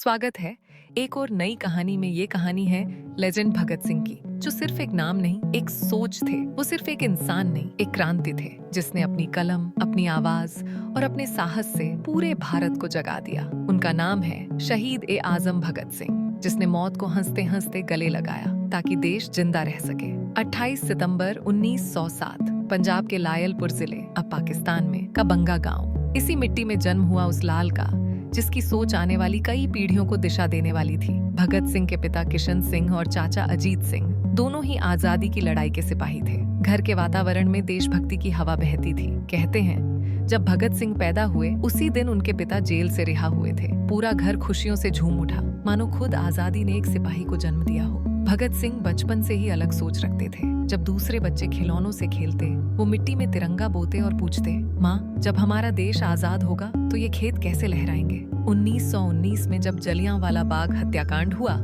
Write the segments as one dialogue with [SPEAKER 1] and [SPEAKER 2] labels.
[SPEAKER 1] स्वागत है एक और नई कहानी में। ये कहानी है लेजेंड भगत सिंह की, जो सिर्फ एक नाम नहीं, एक सोच थे। वो सिर्फ एक इंसान नहीं, एक क्रांति थे, जिसने अपनी कलम, अपनी आवाज और अपने साहस से पूरे भारत को जगा दिया। उनका नाम है शहीद ए आजम भगत सिंह, जिसने मौत को हंसते हंसते गले लगाया ताकि देश जिंदा रह सके। 28 सितंबर 1907 पंजाब के लायलपुर जिले, अब पाकिस्तान में, का बंगा गांव। इसी मिट्टी में जन्म हुआ उस लाल का जिसकी सोच आने वाली कई पीढ़ियों को दिशा देने वाली थी। भगत सिंह के पिता किशन सिंह और चाचा अजीत सिंह दोनों ही आजादी की लड़ाई के सिपाही थे। घर के वातावरण में देशभक्ति की हवा बहती थी। कहते हैं जब भगत सिंह पैदा हुए उसी दिन उनके पिता जेल से रिहा हुए थे। पूरा घर खुशियों से झूम उठा, मानो खुद आजादी ने एक सिपाही को जन्म दिया हो। भगत सिंह बचपन से ही अलग सोच रखते थे। जब दूसरे बच्चे खिलौनों से खेलते, वो मिट्टी में तिरंगा बोते और पूछते, माँ, जब हमारा देश आजाद होगा तो ये खेत कैसे लहराएंगे। 1919 में जब जलियांवाला बाग हत्याकांड हुआ,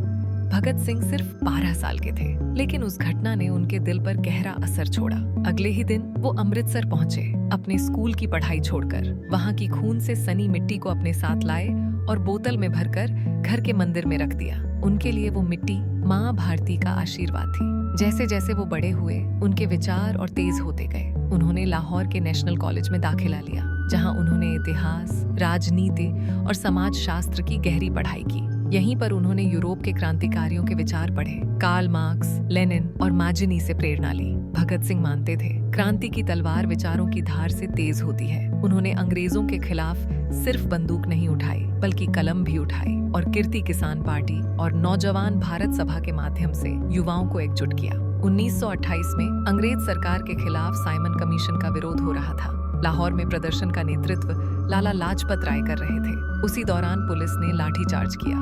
[SPEAKER 1] भगत सिंह सिर्फ 12 साल के थे, लेकिन उस घटना ने उनके दिल पर गहरा असर छोड़ा। अगले ही दिन वो अमृतसर पहुंचे, अपने स्कूल की पढ़ाई छोड़कर। वहां की खून से सनी मिट्टी को अपने साथ लाए और बोतल में भरकर घर के मंदिर में रख दिया। उनके लिए वो मिट्टी माँ भारती का आशीर्वाद थी। जैसे जैसे वो बड़े हुए, उनके विचार और तेज होते गए। उन्होंने लाहौर के नेशनल कॉलेज में दाखिला लिया, जहां उन्होंने इतिहास, राजनीति और समाज शास्त्र की गहरी पढ़ाई की। यहीं पर उन्होंने यूरोप के क्रांतिकारियों के विचार पढ़े, कार्ल मार्क्स, लेनिन और मार्जिनी से प्रेरणा ली। भगत सिंह मानते थे क्रांति की तलवार विचारों की धार से तेज होती है। उन्होंने अंग्रेजों के खिलाफ सिर्फ बंदूक नहीं उठाई, बल्कि कलम भी उठाई और कीर्ति किसान पार्टी और नौजवान भारत सभा के माध्यम से युवाओं को एकजुट किया। 1928 में अंग्रेज सरकार के खिलाफ साइमन कमीशन का विरोध हो रहा था। लाहौर में प्रदर्शन का नेतृत्व लाला लाजपत राय कर रहे थे। उसी दौरान पुलिस ने लाठीचार्ज किया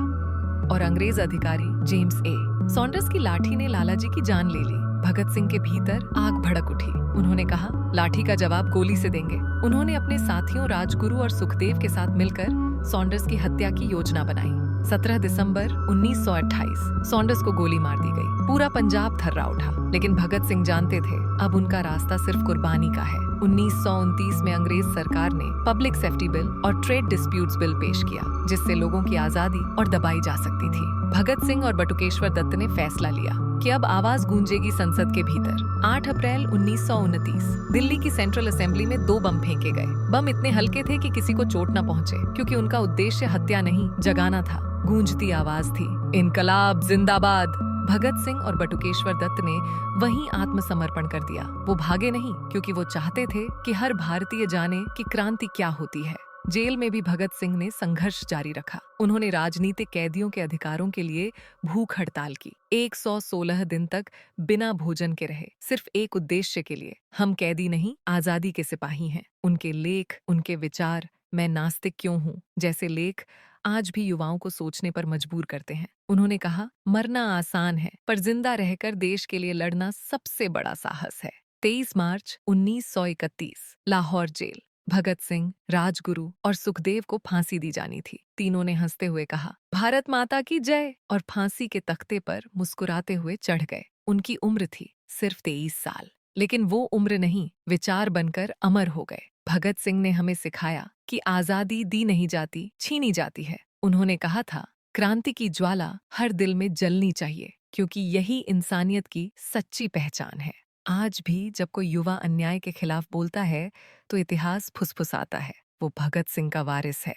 [SPEAKER 1] और अंग्रेज अधिकारी जेम्स ए सॉन्डर्स की लाठी ने लालाजी की जान ले ली। भगत सिंह के भीतर आग भड़क उठी। उन्होंने कहा, लाठी का जवाब गोली से देंगे। उन्होंने अपने साथियों राजगुरु और सुखदेव के साथ मिलकर सॉन्डर्स की हत्या की योजना बनाई। 17 दिसंबर 1928 सॉन्डर्स को गोली मार दी गई। पूरा पंजाब थर्रा उठा, लेकिन भगत सिंह जानते थे अब उनका रास्ता सिर्फ कुर्बानी का है। 1929 में अंग्रेज सरकार ने पब्लिक सेफ्टी बिल और ट्रेड डिस्प्यूट्स बिल पेश किया, जिससे लोगों की आजादी और दबाई जा सकती थी। भगत सिंह और बटुकेश्वर दत्त ने फैसला लिया कि अब आवाज गूंजेगी संसद के भीतर। 8 अप्रैल 1929 दिल्ली की सेंट्रल असेंबली में 2 बम फेंके गए। बम इतने हल्के थे कि किसी को चोट न पहुंचे, क्योंकि उनका उद्देश्य हत्या नहीं, जगाना था। गूंजती आवाज थी, इनकलाब जिंदाबाद। भगत सिंह और बटुकेश्वर दत्त ने वहीं आत्मसमर्पण कर दिया। वो भागे नहीं, क्योंकि वो चाहते थे कि हर भारतीय जाने कि क्रांति क्या होती है। जेल में भी भगत सिंह ने संघर्ष जारी रखा। उन्होंने राजनीतिक कैदियों के अधिकारों के लिए भूख हड़ताल की। 116 दिन तक बिना भोजन के रहे, सिर्फ एक उद्देश्य के लिए, हम कैदी नहीं, आजादी के सिपाही हैं। उनके लेख, उनके विचार, मैं नास्तिक क्यों हूँ जैसे लेख आज भी युवाओं को सोचने पर मजबूर करते हैं। उन्होंने कहा, मरना आसान है, पर जिंदा रहकर देश के लिए लड़ना सबसे बड़ा साहस है। 23 मार्च 1931 लाहौर जेल। भगत सिंह, राजगुरु और सुखदेव को फांसी दी जानी थी। तीनों ने हंसते हुए कहा, भारत माता की जय, और फांसी के तख्ते पर मुस्कुराते हुए चढ़ गए। उनकी उम्र थी सिर्फ 23 साल, लेकिन वो उम्र नहीं, विचार बनकर अमर हो गए। भगत सिंह ने हमें सिखाया कि आजादी दी नहीं जाती, छीनी जाती है। उन्होंने कहा था, क्रांति की ज्वाला हर दिल में जलनी चाहिए, क्योंकि यही इंसानियत की सच्ची पहचान है। आज भी जब कोई युवा अन्याय के खिलाफ बोलता है तो इतिहास फुसफुसाता है, वो भगत सिंह का वारिस है।